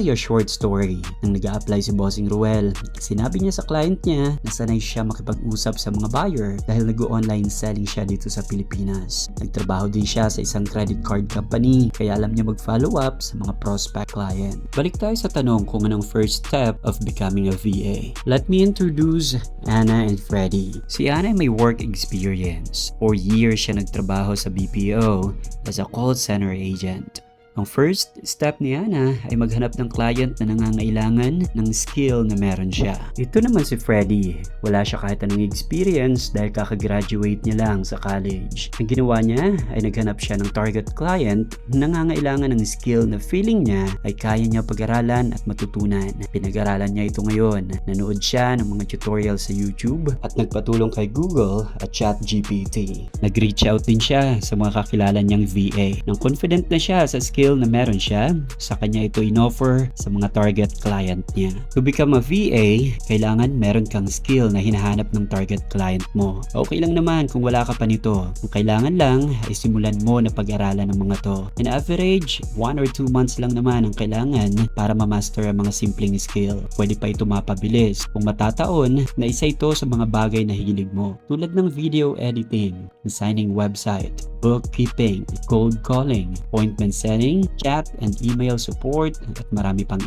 A short story nang nag-a-apply si Bossing Ruel. Sinabi niya sa client niya na sanay siya makipag-usap sa mga buyer dahil nag-online selling siya dito sa Pilipinas. Nagtrabaho din siya sa isang credit card company kaya alam niya mag-follow up sa mga prospect client. Balik tayo sa tanong kung anong first step of becoming a VA. Let me introduce Anna and Freddy. Si Anna ay may work experience. 4 years siya nagtrabaho sa BPO as a call center agent. Ang first step ni Ana ay maghanap ng client na nangangailangan ng skill na meron siya. Ito naman si Freddy. Wala siya kahit anong experience dahil kakagraduate niya lang sa college. Ang ginawa niya ay naghanap siya ng target client na nangangailangan ng skill na feeling niya ay kaya niya pag-aralan at matutunan. Pinag-aralan niya ito ngayon. Nanood siya ng mga tutorial sa YouTube at nagpatulong kay Google at ChatGPT. Nag-reach out din siya sa mga kakilala niyang VA. Nang confident na siya sa skill na meron siya, sa kanya ito in-offer sa mga target client niya. To become a VA, kailangan meron kang skill na hinahanap ng target client mo. Okay lang naman kung wala ka pa nito. Ang kailangan lang ay simulan mo na pag-aralan ng mga to. In average, 1 or 2 months lang naman ang kailangan para ma-master ang mga simpleng skill. Pwede pa ito mapabilis kung matataon na isa ito sa mga bagay na hilig mo. Tulad ng video editing, designing website, bookkeeping, cold calling, appointment setting, chat and email support at marami pang